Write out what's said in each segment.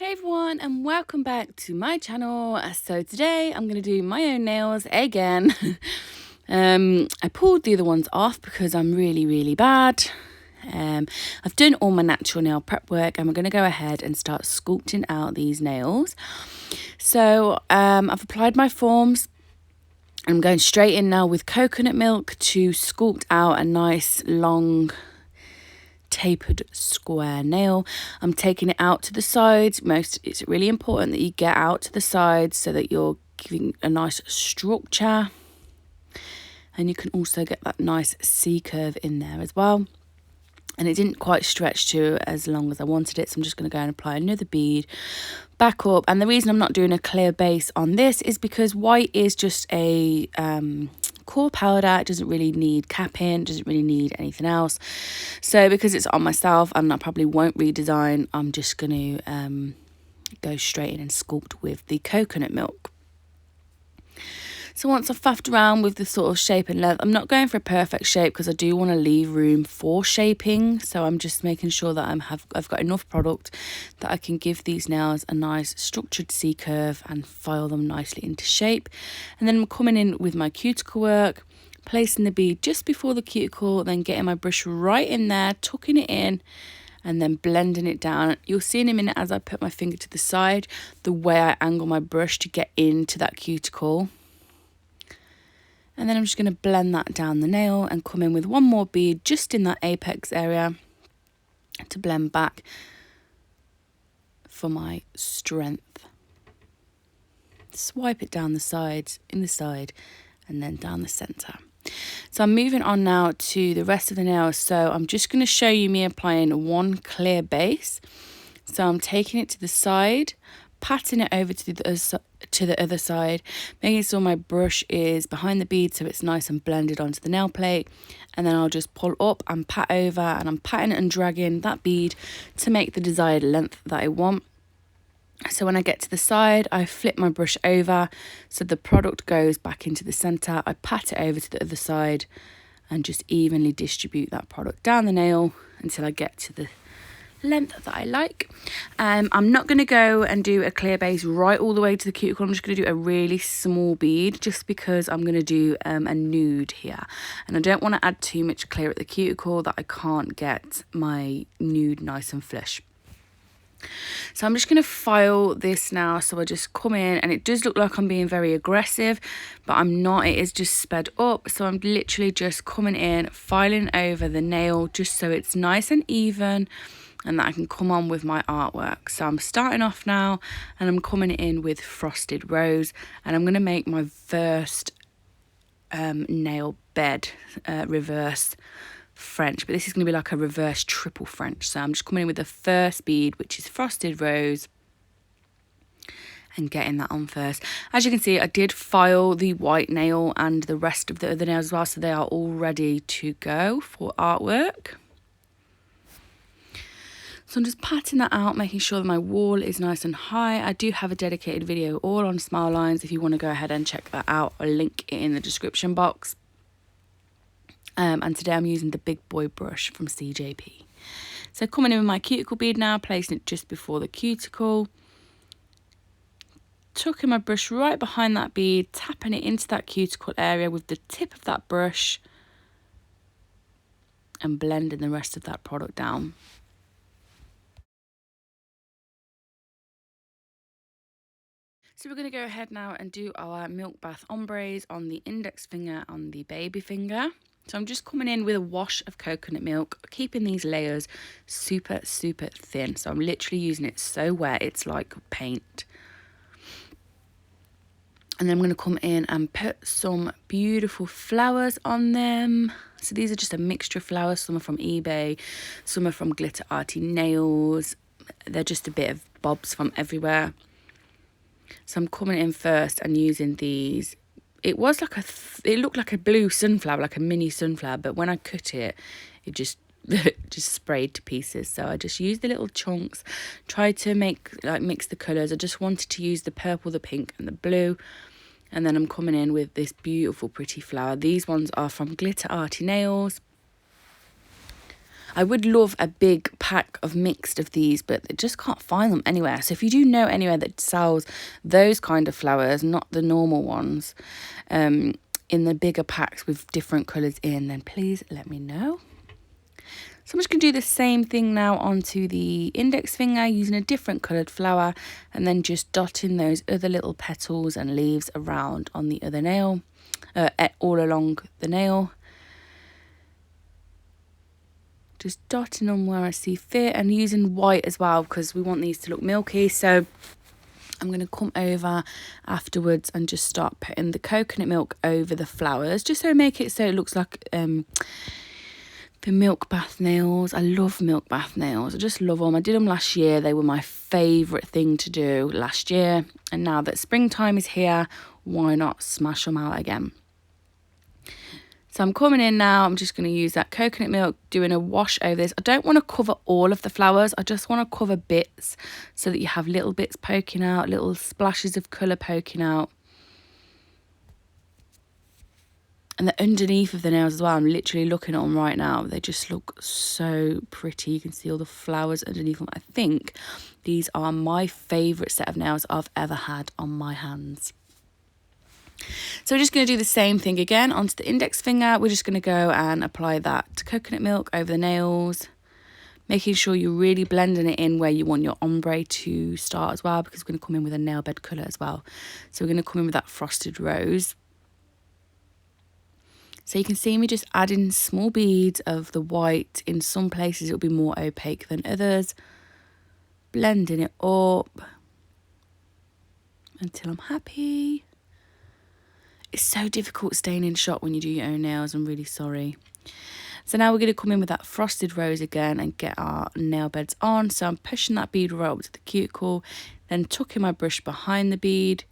Hey everyone, and welcome back to my channel. So today I'm going to do my own nails again. I pulled the other ones off because I'm really bad. I've done all my natural nail prep work and we're going to go ahead and start sculpting out these nails. So I've applied my forms. I'm going straight in now with coconut milk to sculpt out a nice long tapered square nail. I'm taking it out to the sides. It's really important that you get out to the sides so that you're giving a nice structure, and you can also get that nice C curve in there as well. And it didn't quite stretch to as long as I wanted it, so I'm just going to go and apply another bead back up. And the reason I'm not doing a clear base on this is because white is just a core powder. It doesn't really need capping, doesn't really need anything else. So because it's on myself and I probably won't redesign, I'm just going to go straight in and sculpt with the coconut milk. So once I've faffed around with the sort of shape and length, I'm not going for a perfect shape because I do want to leave room for shaping. So I'm just making sure that I've got enough product that I can give these nails a nice structured C curve and file them nicely into shape. And then I'm coming in with my cuticle work, placing the bead just before the cuticle, then getting my brush right in there, tucking it in, and then blending it down. You'll see in a minute as I put my finger to the side, the way I angle my brush to get into that cuticle. And then I'm just going to blend that down the nail and come in with one more bead just in that apex area to blend back for my strength. Swipe it down the sides, in the side, and then down the centre. So I'm moving on now to the rest of the nails. So I'm just going to show you me applying one clear base. So I'm taking it to the side, patting it over to the other side, making sure my brush is behind the bead so it's nice and blended onto the nail plate, and then I'll just pull up and pat over, and I'm patting and dragging that bead to make the desired length that I want. So when I get to the side, I flip my brush over so the product goes back into the centre. I pat it over to the other side and just evenly distribute that product down the nail until I get to the length that I like. I'm not going to go and do a clear base right all the way to the cuticle. I'm just going to do a really small bead just because I'm going to do a nude here, and I don't want to add too much clear at the cuticle that I can't get my nude nice and flush. So I'm just going to file this now. So I just come in, and it does look like I'm being very aggressive, but I'm not. It is just sped up. So I'm literally just coming in, filing over the nail just so it's nice and even, and that I can come on with my artwork. So I'm starting off now, and I'm coming in with Frosted Rose, and I'm going to make my first nail bed reverse French, but this is going to be like a reverse triple French. So I'm just coming in with the first bead, which is Frosted Rose, and getting that on first. As you can see, I did file the white nail and the rest of the other nails as well, so they are all ready to go for artwork. So I'm just patting that out, making sure that my wall is nice and high. I do have a dedicated video all on smile lines if you want to go ahead and check that out. I'll link it in the description box. And today I'm using the Big Boy brush from CJP. So coming in with my cuticle bead now, placing it just before the cuticle. Tucking my brush right behind that bead, tapping it into that cuticle area with the tip of that brush, and blending the rest of that product down. So we're going to go ahead now and do our milk bath ombres on the index finger and the baby finger. So I'm just coming in with a wash of coconut milk, keeping these layers super thin. So I'm literally using it so wet it's like paint. And then I'm going to come in and put some beautiful flowers on them. So these are just a mixture of flowers. Some are from eBay, some are from glitterarty nails. They're just a bit of bobs from everywhere. So I'm coming in first and using these. It was like it looked like a blue sunflower, like a mini sunflower, but when I cut it, it just sprayed to pieces. So I just used the little chunks, tried to mix the colours. I just wanted to use the purple, the pink and the blue. And then I'm coming in with this beautiful pretty flower. These ones are from glitterarty nails. I would love a big pack of mixed of these, but I just can't find them anywhere. So if you do know anywhere that sells those kind of flowers, not the normal ones, in the bigger packs with different colours in, then please let me know. So I'm just going to do the same thing now onto the index finger using a different coloured flower, and then just dotting those other little petals and leaves around on the other nail, all along the nail. Just dotting on where I see fit, and using white as well because we want these to look milky. So I'm going to come over afterwards and just start putting the coconut milk over the flowers, just so make it so it looks like the milk bath nails. I love milk bath nails. I just love them. I did them last year. They were my favourite thing to do last year. And now that springtime is here, why not smash them out again? So I'm coming in now. I'm just going to use that coconut milk, doing a wash over this. I don't want to cover all of the flowers. I just want to cover bits so that you have little bits poking out, little splashes of colour poking out. And the underneath of the nails as well, I'm literally looking at them right now. They just look so pretty. You can see all the flowers underneath them. I think these are my favourite set of nails I've ever had on my hands. So we're just going to do the same thing again onto the index finger. We're just going to go and apply that coconut milk over the nails, making sure you're really blending it in where you want your ombre to start as well, because we're going to come in with a nail bed colour as well. So we're going to come in with that frosted rose. So you can see me just adding small beads of the white. In some places it'll be more opaque than others. Blending it up until I'm happy. It's so difficult staying in shot when you do your own nails. I'm really sorry. So now we're going to come in with that frosted rose again and get our nail beds on. So I'm pushing that bead right up to the cuticle, then tucking my brush behind the bead,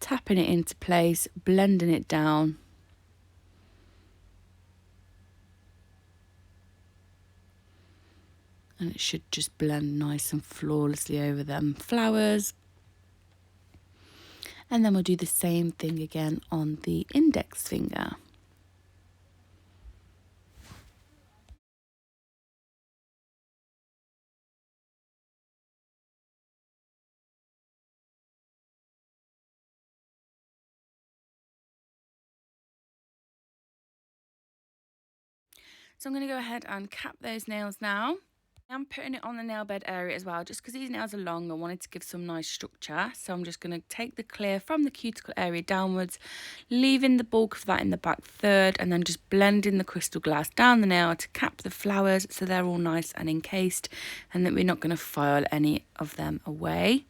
tapping it into place, blending it down. And it should just blend nice and flawlessly over them flowers. And then we'll do the same thing again on the index finger. So I'm going to go ahead and cap those nails now. I'm putting it on the nail bed area as well, just because these nails are long. I wanted to give some nice structure. So I'm just going to take the clear from the cuticle area downwards, leaving the bulk of that in the back third, and then just blending the crystal glass down the nail to cap the flowers so they're all nice and encased, and that we're not going to file any of them away.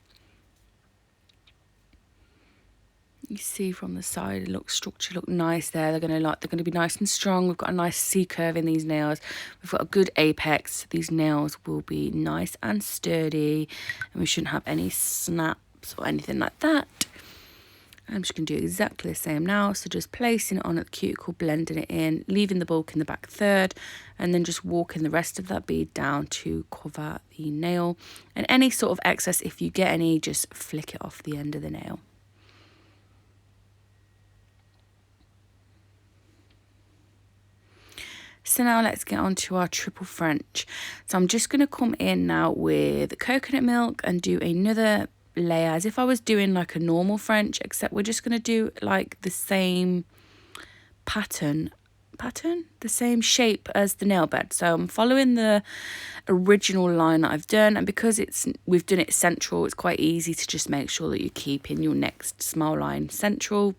You see from the side, structure look nice there. They're going to be nice and strong. We've got a nice C curve in these nails. We've got a good apex. These nails will be nice and sturdy, and we shouldn't have any snaps or anything like that. I'm just going to do exactly the same now. So just placing it on at the cuticle, blending it in, leaving the bulk in the back third, and then just walking the rest of that bead down to cover the nail. And any sort of excess, if you get any, just flick it off the end of the nail. So now let's get on to our triple French. So I'm just going to come in now with coconut milk and do another layer as if I was doing like a normal French, except we're just going to do like the same pattern, the same shape as the nail bed. So I'm following the original line that I've done, and because we've done it central, it's quite easy to just make sure that you're keeping your next smile line central,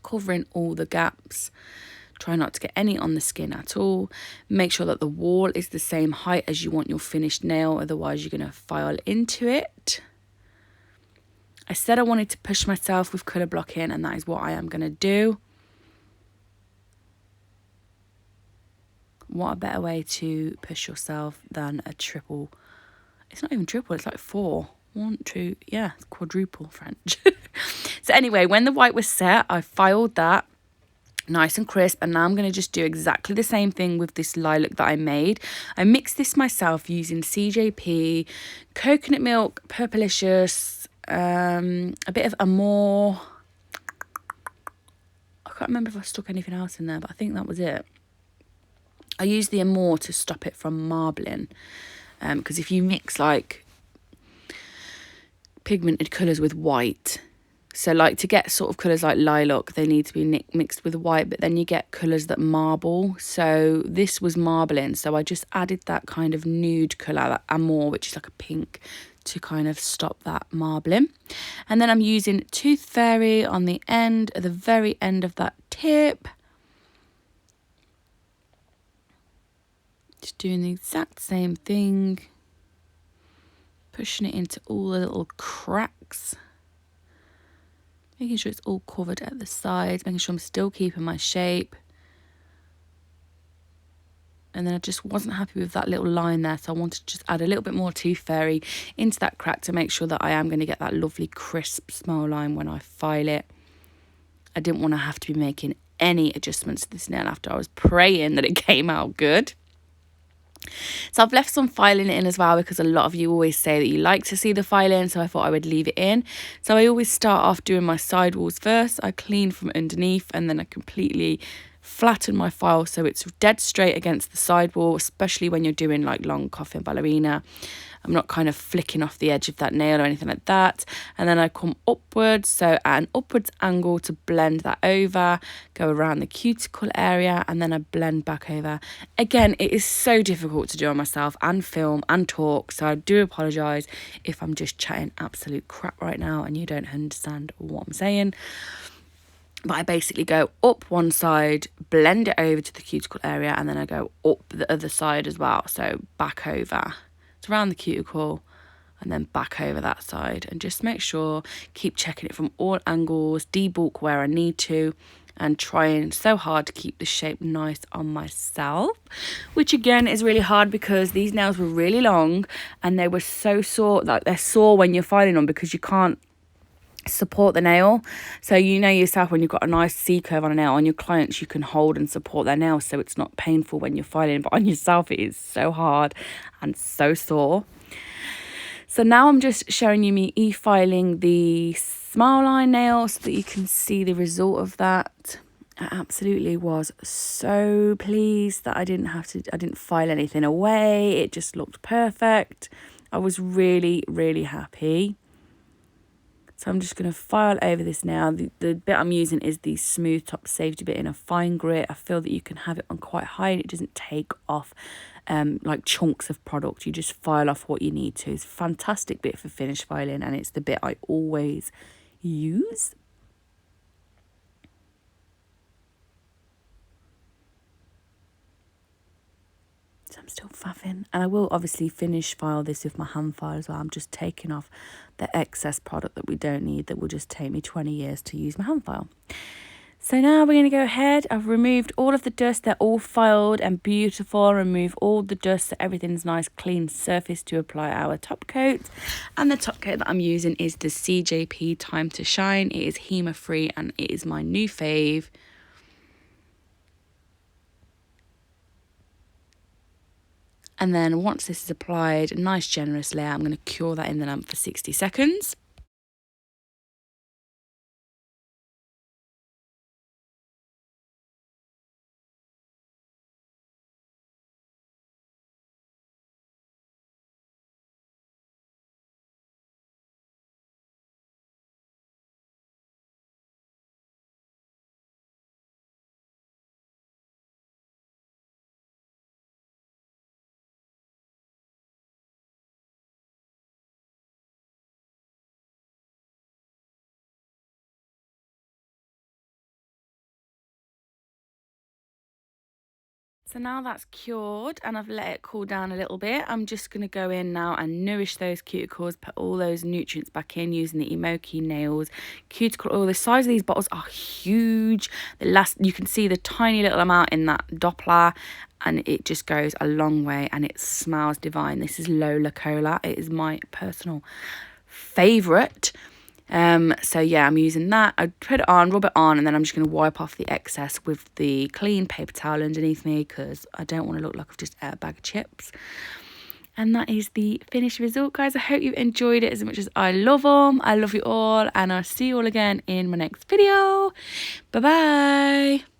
covering all the gaps. Try not to get any on the skin at all. Make sure that the wall is the same height as you want your finished nail, otherwise you're going to file into it. I said I wanted to push myself with colour blocking, and that is what I am going to do. What a better way to push yourself than a triple. It's not even triple, it's like 4. 1, 2, yeah, it's quadruple French. So anyway, when the white was set, I filed that nice and crisp, and now I'm going to just do exactly the same thing with this lilac that I made. I mixed this myself using CJP, coconut milk, Purplicious, a bit of Amore. I can't remember if I stuck anything else in there, but I think that was it. I use the Ombré to stop it from marbling, because if you mix like pigmented colours with white, so like to get sort of colours like lilac, they need to be mixed with white, but then you get colours that marble. So this was marbling, so I just added that kind of nude colour, that Amore, which is like a pink, to kind of stop that marbling. And then I'm using Tooth Fairy on the end, at the very end of that tip. Just doing the exact same thing, pushing it into all the little cracks, making sure it's all covered at the sides, making sure I'm still keeping my shape. And then I just wasn't happy with that little line there, so I wanted to just add a little bit more Tooth Fairy into that crack to make sure that I am going to get that lovely crisp smile line when I file it. I didn't want to have to be making any adjustments to this nail after I was praying that it came out good. So I've left some filing in as well, because a lot of you always say that you like to see the filing, so I thought I would leave it in. So I always start off doing my sidewalls first. I clean from underneath, and then I completely flatten my file so it's dead straight against the sidewall, especially when you're doing like long coffin ballerina. I'm not kind of flicking off the edge of that nail or anything like that. And then I come upwards, so at an upwards angle to blend that over, go around the cuticle area, and then I blend back over. Again, it is so difficult to do on myself and film and talk, so I do apologise if I'm just chatting absolute crap right now and you don't understand what I'm saying. But I basically go up one side, blend it over to the cuticle area, and then I go up the other side as well, so back over. It's around the cuticle and then back over that side, and just make sure, keep checking it from all angles, debulk where I need to, and trying so hard to keep the shape nice on myself, which again is really hard because these nails were really long and they were so sore, like they're sore when you're filing them because you can't support the nail. So you know yourself, when you've got a nice C curve on a nail, on your clients you can hold and support their nails so it's not painful when you're filing, but on yourself it is so hard and so sore. So now I'm just showing you me e-filing the smile line nail so that you can see the result of that. I absolutely was so pleased that I didn't file anything away. It just looked perfect. I was really, really happy. So I'm just going to file over this now. The bit I'm using is the smooth top safety bit in a fine grit. I feel that you can have it on quite high and it doesn't take off like chunks of product. You just file off what you need to. It's a fantastic bit for finish filing, and it's the bit I always use. So I'm still faffing, and I will obviously finish file this with my hand file as well. I'm just taking off the excess product that we don't need, that will just take me 20 years to use my hand file. So now we're going to go ahead. I've removed all of the dust. They're all filed and beautiful. Remove all the dust so everything's nice clean surface to apply our top coat. And the top coat that I'm using is the CJP Time to Shine. It is HEMA free and it is my new fave. And then once this is applied, a nice generous layer, I'm going to cure that in the lamp for 60 seconds. So now that's cured and I've let it cool down a little bit, I'm just going to go in now and nourish those cuticles, put all those nutrients back in using the Emoki nails cuticle oil. The size of these bottles are huge. You can see the tiny little amount in that Doppler, and it just goes a long way and it smells divine. This is Lola Cola. It is my personal favourite. So yeah, I'm using that. I put it on, rub it on, and then I'm just going to wipe off the excess with the clean paper towel underneath me because I don't want to look like I've just ate a bag of chips. And that is the finished result, guys. I hope you enjoyed it as much as I love them. I love you all, and I'll see you all again in my next video. Bye bye.